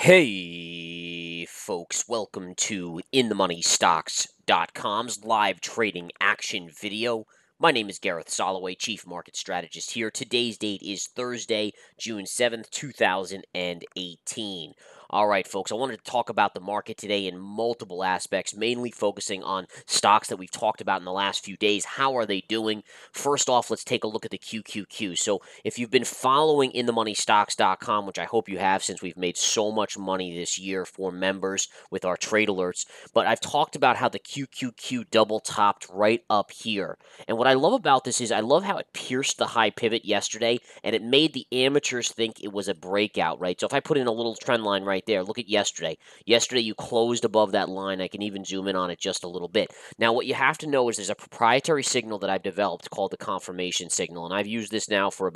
Hey, folks, welcome to InTheMoneyStocks.com's live trading action video. My name is Gareth Soloway, Chief Market Strategist here. Today's date is Thursday, June 7th, 2018. All right, folks, I wanted to talk about the market today in multiple aspects, mainly focusing on stocks that we've talked about in the last few days. How are they doing? First off, let's take a look at the QQQ. So if you've been following InTheMoneyStocks.com, which I hope you have since we've made so much money this year for members with our trade alerts, but I've talked about how the QQQ double topped right up here. And what I love about this is I love how it pierced the high pivot yesterday, and it made the amateurs think it was a breakout, right? So if I put in a little trend line right there, look at yesterday. Yesterday, you closed above that line. I can even zoom in on it just a little bit. Now, what you have to know is there's a proprietary signal that I've developed called the confirmation signal, and I've used this now for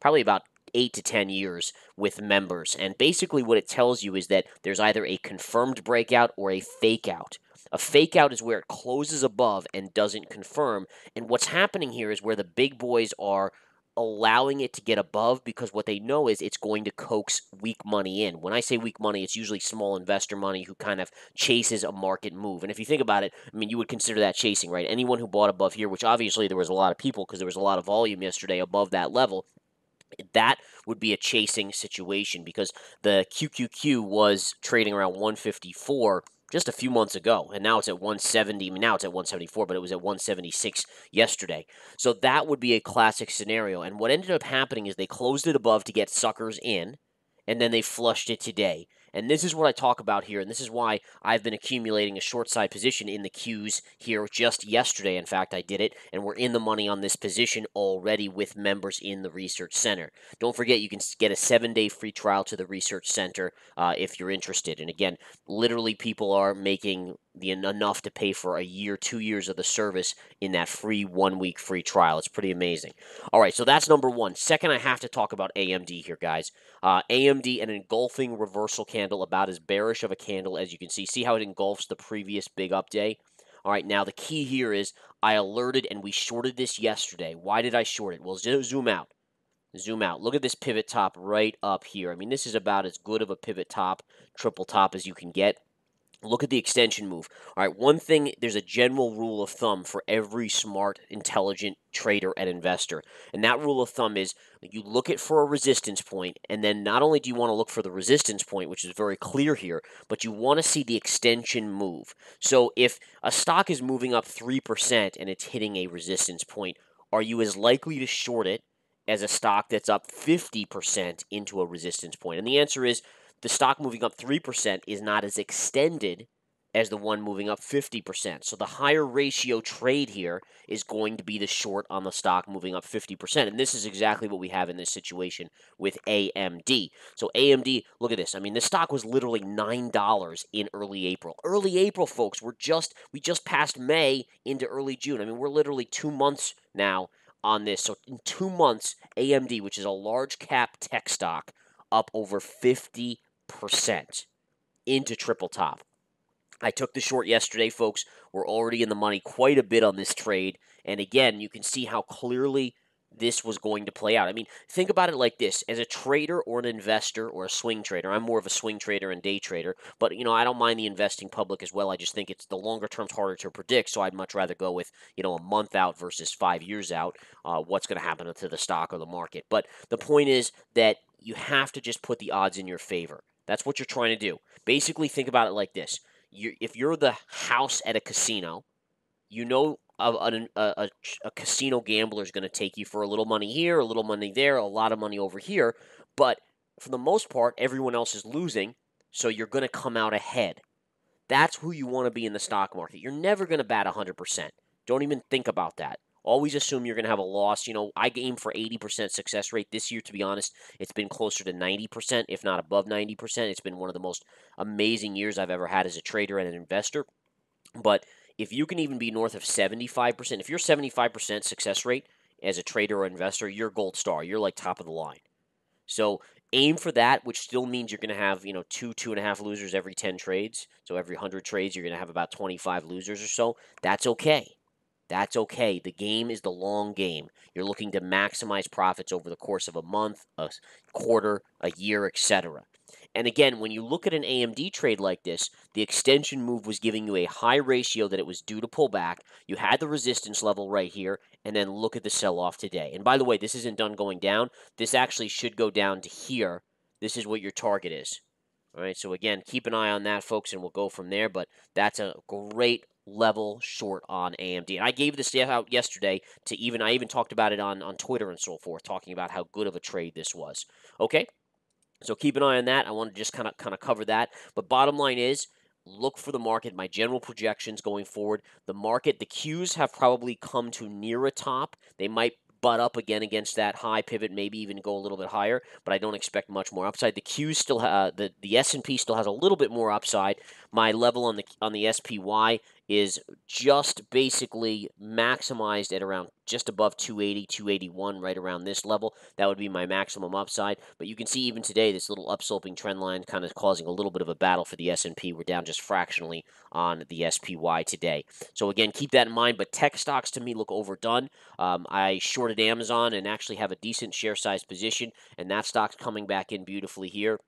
probably about 8 to 10 years with members. And basically what it tells you is that there's either a confirmed breakout or a fake out. A fake out is where it closes above and doesn't confirm. And what's happening here is where the big boys are allowing it to get above because what they know is it's going to coax weak money in. When I say weak money, it's usually small investor money who kind of chases a market move. And if you think about it, I mean, you would consider that chasing, right? Anyone who bought above here, which obviously there was a lot of people because there was a lot of volume yesterday above that level, that would be a chasing situation because the QQQ was trading around 154 just a few months ago, and now it's at 170. I mean, now it's at 174, but it was at 176 yesterday. So that would be a classic scenario. And what ended up happening is they closed it above to get suckers in, and then they flushed it today. And this is what I talk about here, and this is why I've been accumulating a short side position in the Qs here just yesterday. In fact, I did it, and we're in the money on this position already with members in the Research Center. Don't forget, you can get a 7-day free trial to the Research Center if you're interested. And again, literally people are making enough to pay for a year, 2 years of the service in that free 1-week free trial. It's pretty amazing. All right, so that's number one. Second, I have to talk about AMD here, guys. AMD, an engulfing reversal candle, about as bearish of a candle as you can see. See how it engulfs the previous big up day? All right, now the key here is I alerted and we shorted this yesterday. Why did I short it? Well, zoom out. Zoom out. Look at this pivot top right up here. I mean, this is about as good of a pivot top, triple top as you can get. Look at the extension move. All right, one thing, there's a general rule of thumb for every smart, intelligent trader and investor. And that rule of thumb is you look at for a resistance point, and then not only do you want to look for the resistance point, which is very clear here, but you want to see the extension move. So if a stock is moving up 3% and it's hitting a resistance point, are you as likely to short it as a stock that's up 50% into a resistance point? And the answer is the stock moving up 3% is not as extended as the one moving up 50%. So the higher ratio trade here is going to be the short on the stock moving up 50%. And this is exactly what we have in this situation with AMD. So AMD, look at this. I mean, this stock was literally $9 in early April. Early April, folks, we just passed May into early June. I mean, we're literally 2 months now on this. So in 2 months, AMD, which is a large cap tech stock, up over 50% into triple top. I took the short yesterday, folks. We're already in the money quite a bit on this trade. And again, you can see how clearly this was going to play out. I mean, think about it like this. As a trader or an investor or a swing trader, I'm more of a swing trader and day trader, but, I don't mind the investing public as well. I just think it's the longer term's harder to predict, so I'd much rather go with, a month out versus 5 years out, what's going to happen to the stock or the market. But the point is that you have to just put the odds in your favor. That's what you're trying to do. Basically, think about it like this. If you're the house at a casino, a casino gambler is going to take you for a little money here, a little money there, a lot of money over here. But for the most part, everyone else is losing, so you're going to come out ahead. That's who you want to be in the stock market. You're never going to bat 100%. Don't even think about that. Always assume you're going to have a loss. I aim for 80% success rate. This year, to be honest, it's been closer to 90%, if not above 90%. It's been one of the most amazing years I've ever had as a trader and an investor. But if you can even be north of 75%, if you're 75% success rate as a trader or investor, you're gold star. You're like top of the line. So aim for that, which still means you're going to have, 2.5 losers every 10 trades. So every 100 trades, you're going to have about 25 losers or so. That's okay. That's okay. The game is the long game. You're looking to maximize profits over the course of a month, a quarter, a year, etc. And again, when you look at an AMD trade like this, the extension move was giving you a high ratio that it was due to pull back. You had the resistance level right here, and then look at the sell-off today. And by the way, this isn't done going down. This actually should go down to here. This is what your target is. All right, so again, keep an eye on that, folks, and we'll go from there. But that's a great level short on AMD. And I gave this out yesterday I even talked about it on Twitter and so forth, talking about how good of a trade this was. Okay, so keep an eye on that. I want to just kind of cover that. But bottom line is, look for the market. My general projections going forward, the market, the Qs have probably come to near a top. They might butt up again against that high pivot, maybe even go a little bit higher, but I don't expect much more upside. The Qs still the S&P still has a little bit more upside. My level on the SPY is just basically maximized at around just above 280, 281, right around this level. That would be my maximum upside. But you can see even today, this little upsloping trend line kind of causing a little bit of a battle for the S&P. We're down just fractionally on the SPY today. So again, keep that in mind. But tech stocks to me look overdone. I shorted Amazon and actually have a decent share size position, and that stock's coming back in beautifully here.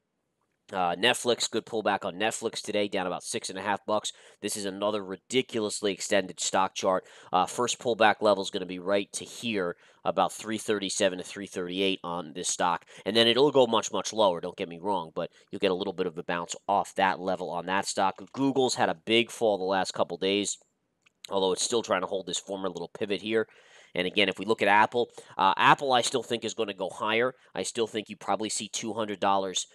Netflix, good pullback on Netflix today, down about $6.50. This is another ridiculously extended stock chart. First pullback level is going to be right to here, about 337 to 338 on this stock, and then it'll go much, much lower. Don't get me wrong, but you'll get a little bit of a bounce off that level on that stock. Google's had a big fall the last couple days, although it's still trying to hold this former little pivot here. And again, if we look at Apple, Apple I still think is going to go higher. I still think you probably see $200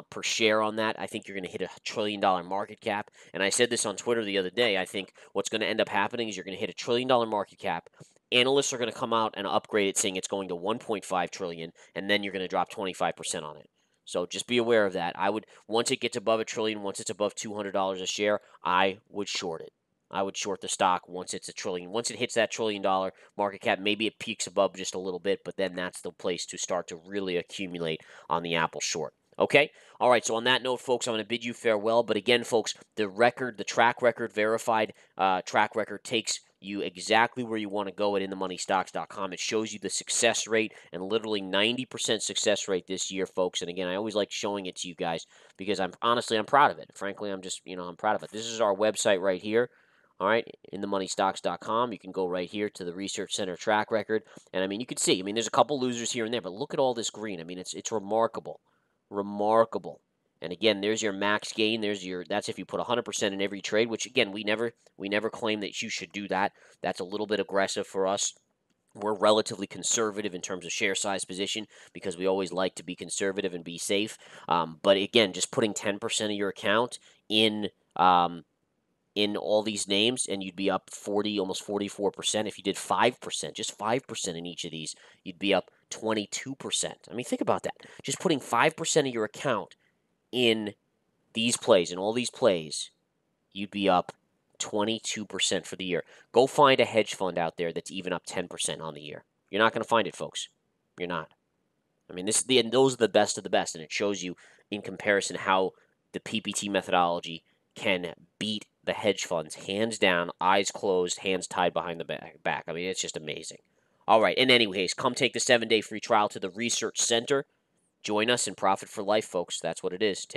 per share on that. I think you're going to hit $1 trillion market cap. And I said this on Twitter the other day. I think what's going to end up happening is you're going to hit $1 trillion market cap. Analysts are going to come out and upgrade it, saying it's going to 1.5 trillion, and then you're going to drop 25% on it. So just be aware of that. I would, once it gets above $1 trillion, once it's above $200 a share, I would short it. I would short the stock once it's $1 trillion. Once it hits that $1 trillion market cap, maybe it peaks above just a little bit, but then that's the place to start to really accumulate on the Apple short. Okay? All right, so on that note, folks, I'm going to bid you farewell. But again, folks, the track record, verified track record takes you exactly where you want to go at InTheMoneyStocks.com. It shows you the success rate, and literally 90% success rate this year, folks. And again, I always like showing it to you guys because I'm proud of it. Frankly, I'm proud of it. This is our website right here. All right, InTheMoneyStocks.com. You can go right here to the Research Center track record. And, you can see, there's a couple losers here and there, but look at all this green. It's remarkable. Remarkable. And again, there's your max gain. That's if you put 100% in every trade, which, again, we never claim that you should do that. That's a little bit aggressive for us. We're relatively conservative in terms of share size position because we always like to be conservative and be safe. But, again, just putting 10% of your account in all these names, and you'd be up almost 44%. If you did 5%, just 5% in each of these, you'd be up 22%. Think about that. Just putting 5% of your account in these plays, in all these plays, you'd be up 22% for the year. Go find a hedge fund out there that's even up 10% on the year. You're not going to find it, folks. You're not. Those are the best of the best, and it shows you in comparison how the PPT methodology can beat the hedge funds, hands down, eyes closed, hands tied behind the back. It's just amazing. All right, and anyways, come take the 7-day free trial to the Research Center. Join us and profit for life, folks. That's what it is.